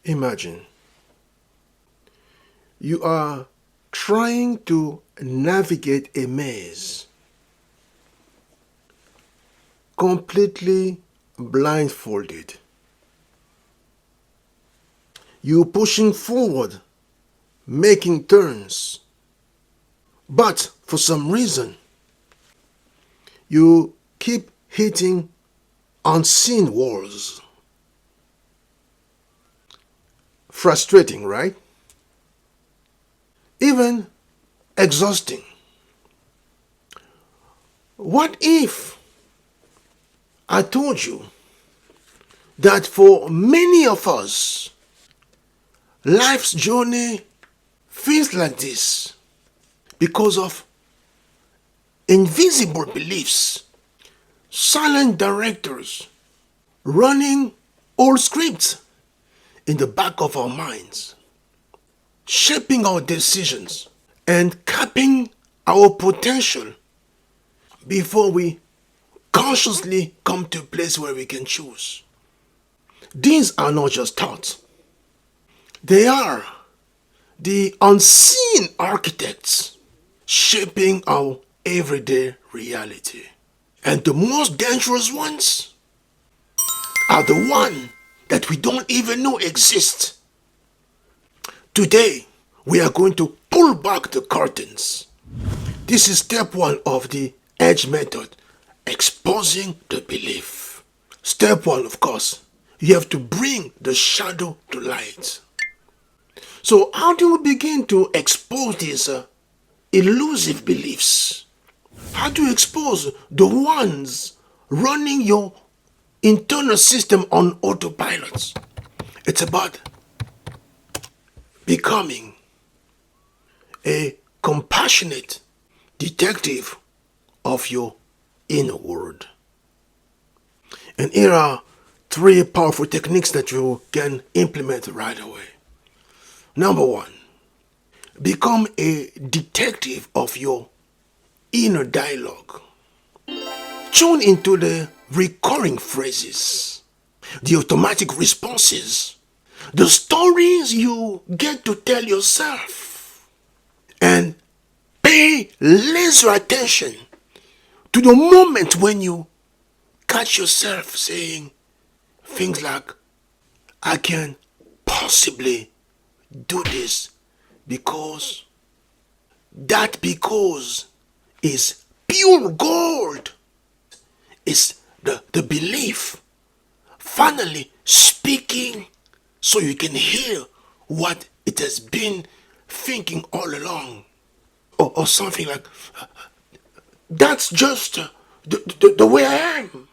Imagine you are trying to navigate a maze, completely blindfolded. You pushing forward, making turns, but for some reason, you keep hitting unseen walls. Frustrating, right? Even exhausting. What if I told you that for many of us, life's journey feels like this because of invisible beliefs, silent directors running old scripts in the back of our minds, shaping our decisions and capping our potential before we consciously come to a place where we can choose. These are not just thoughts. They are the unseen architects shaping our everyday reality. And the most dangerous ones are the ones that we don't even know exist. Today, we are going to pull back the curtains. This is step 1 of the E.D.G.E method, exposing the belief. Step 1, of course, you have to bring the shadow to light. So how do we begin to expose these elusive beliefs? How do you expose the ones running your internal system on autopilot? It's about becoming a compassionate detective of your inner world. And here are 3 powerful techniques that you can implement right away. Number 1, become a detective of your inner dialogue. Tune into the recurring phrases, the automatic responses, the stories you get to tell yourself, and pay laser attention to the moment when you catch yourself saying things like, I can possibly do this because that because is pure gold. It's the belief finally speaking so you can hear what it has been thinking all along. Or something like, that's just the way I am.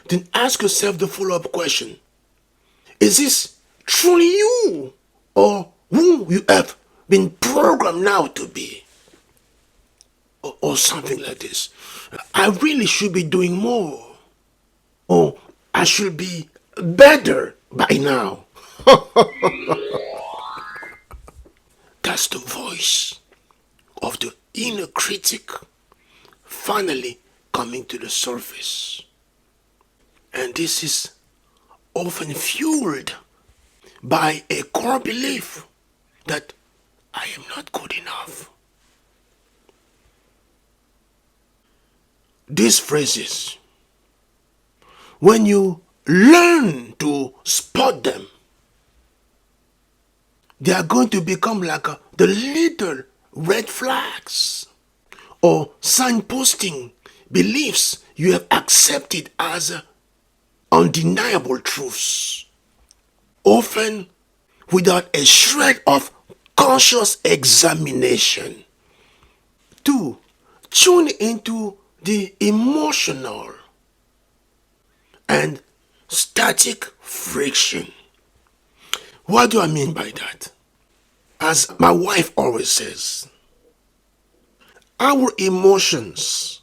Then ask yourself the follow-up question. Is this truly you? Or who you have been programmed now to be? Or something like this. I really should be doing more. Or I should be better by now. That's the voice of the inner critic finally coming to the surface. And this is often fueled by a core belief that I am not good enough. These phrases, when you learn to spot them, they are going to become like the little red flags or signposting beliefs you have accepted as undeniable truths, often without a shred of conscious examination. 2, tune into the emotional and static friction. What do I mean by that? As my wife always says, our emotions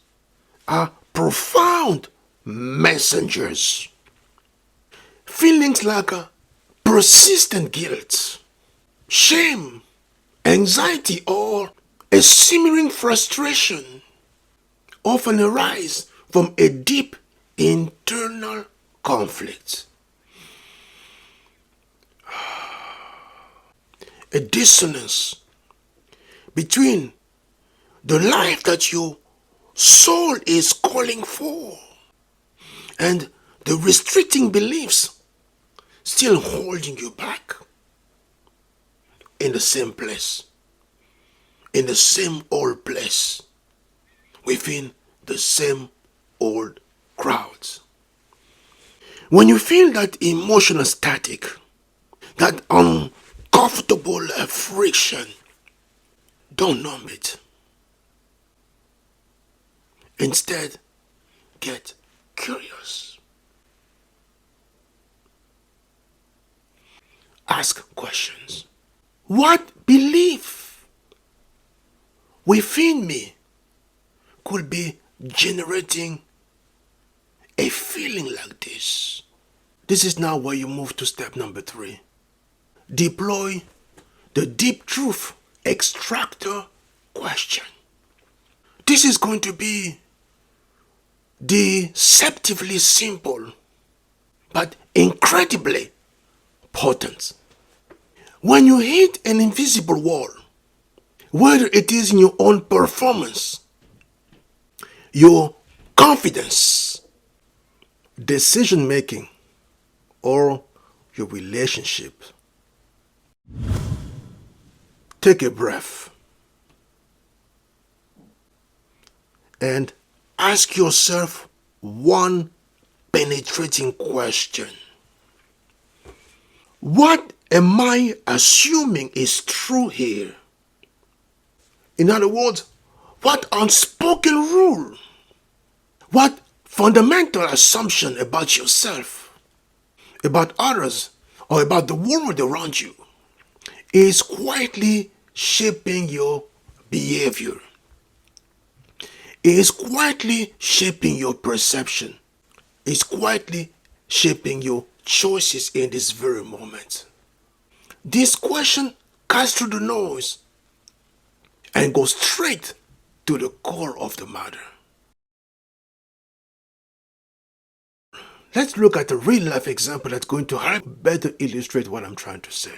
are profound messengers. Feelings like persistent guilt, shame, anxiety, or a simmering frustration often arise from a deep internal conflict. a dissonance between the life that your soul is calling for and the restricting beliefs still holding you back in the same place, in the same old place, within the same old crowds. When you feel that emotional static, that uncomfortable friction, don't numb it. Instead, get curious. Ask questions. What belief within me could be generating a feeling like this? This is now where you move to step number 3. Deploy the deep truth extractor question. This is going to be deceptively simple, but incredibly potent. When you hit an invisible wall, whether it is in your own performance, your confidence, decision making, or your relationship, take a breath and ask yourself one penetrating question. What am I assuming is true here? In other words, what unspoken rule, what fundamental assumption about yourself, about others, or about the world around you is quietly shaping your behavior, is quietly shaping your perception, is quietly shaping your choices in this very moment? This question cuts through the noise and goes straight to the core of the matter. Let's look at a real life example that's going to help better illustrate what I'm trying to say.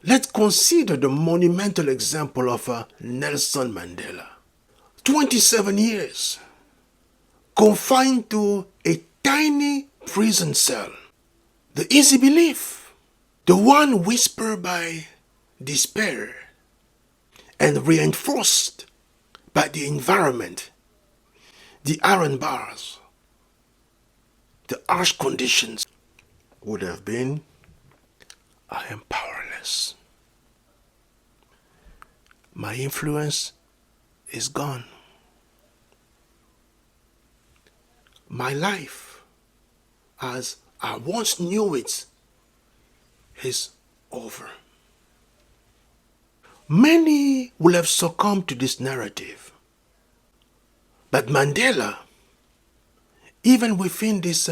Let's consider the monumental example of Nelson Mandela. 27 years, confined to a tiny prison cell. The easy belief, the one whispered by despair and reinforced by the environment, the iron bars, the harsh conditions, would have been, I am powerless. My influence is gone. My life, as I once knew it, is over. Many will have succumbed to this narrative. But Mandela, even within these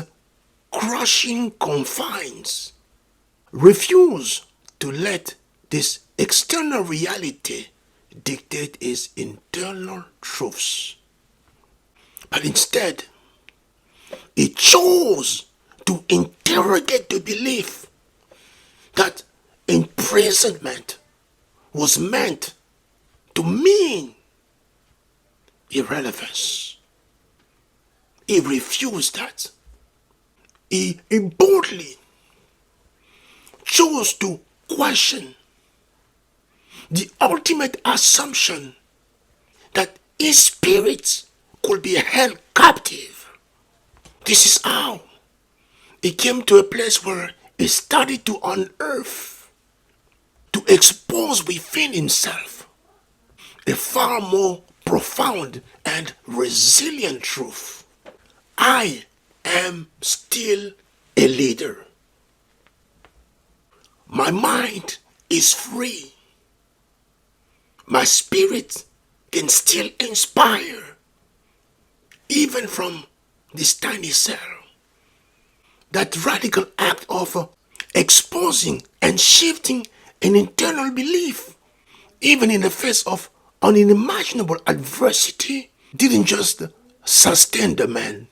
crushing confines, refused to let this external reality dictate his internal truths. But instead, he chose to interrogate the belief that imprisonment was meant to mean irrelevance. He refused that. He boldly chose to question the ultimate assumption that his spirit could be held captive. This is how he came to a place where he started to unearth, to expose within himself a far more profound and resilient truth. I am still a leader. My mind is free. My spirit can still inspire, even from this tiny cell. That radical act of exposing and shifting an internal belief, even in the face of unimaginable adversity, didn't just sustain the man.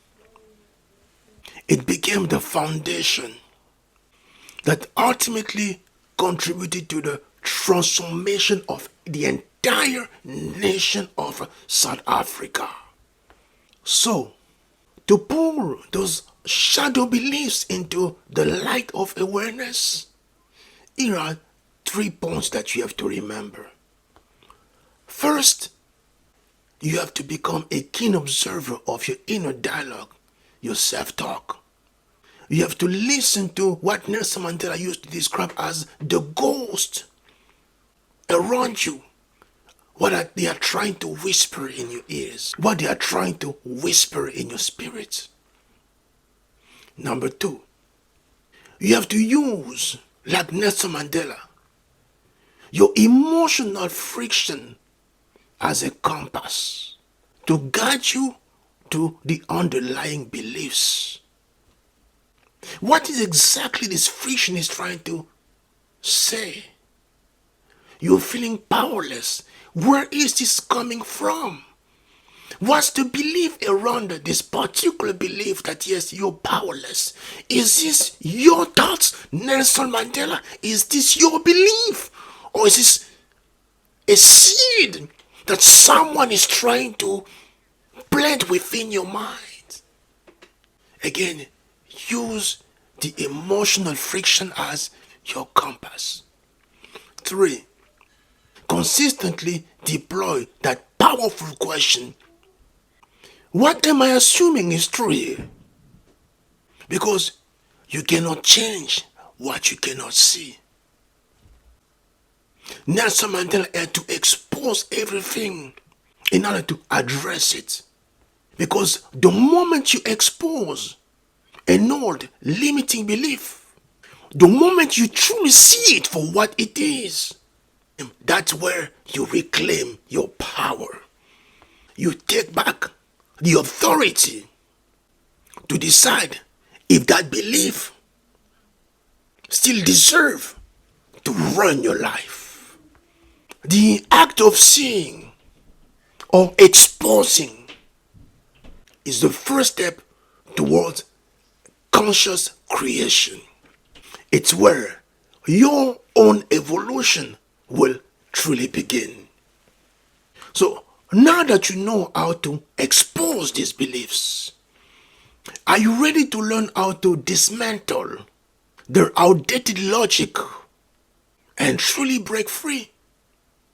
It became the foundation that ultimately contributed to the transformation of the entire nation of South Africa. So, to pull those shadow beliefs into the light of awareness, here are 3 points that you have to remember. First, you have to become a keen observer of your inner dialogue, your self-talk. You have to listen to what Nelson Mandela used to describe as the ghost around you. What they are trying to whisper in your ears. What they are trying to whisper in your spirit. Number 2, you have to use, like Nelson Mandela, your emotional friction as a compass to guide you to the underlying beliefs. What is exactly this friction is trying to say? You're feeling powerless. Where is this coming from? What's the belief around this particular belief that yes, you're powerless? Is this your thoughts, Nelson Mandela? Is this your belief? Or is this a seed that someone is trying to plant within your mind? Again, use the emotional friction as your compass. 3, consistently deploy that powerful question: what am I assuming is true here? Because you cannot change what you cannot see. Nelson Mandela had to expose everything in order to address it. Because the moment you expose an old limiting belief, the moment you truly see it for what it is, that's where you reclaim your power. You take back the authority to decide if that belief still deserves to run your life. The act of seeing or exposing is the first step towards conscious creation. It's where your own evolution will truly begin. So now that you know how to expose these beliefs, are you ready to learn how to dismantle their outdated logic and truly break free?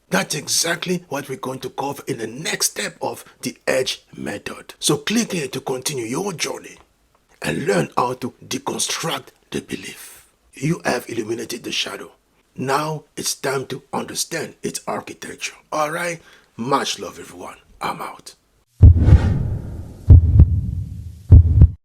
That's exactly what we're going to cover in the next step of the E.D.G.E method. So click here to continue your journey and learn how to deconstruct the belief. You have illuminated the shadow. Now it's time to understand its architecture. Alright? Much love everyone. I'm out.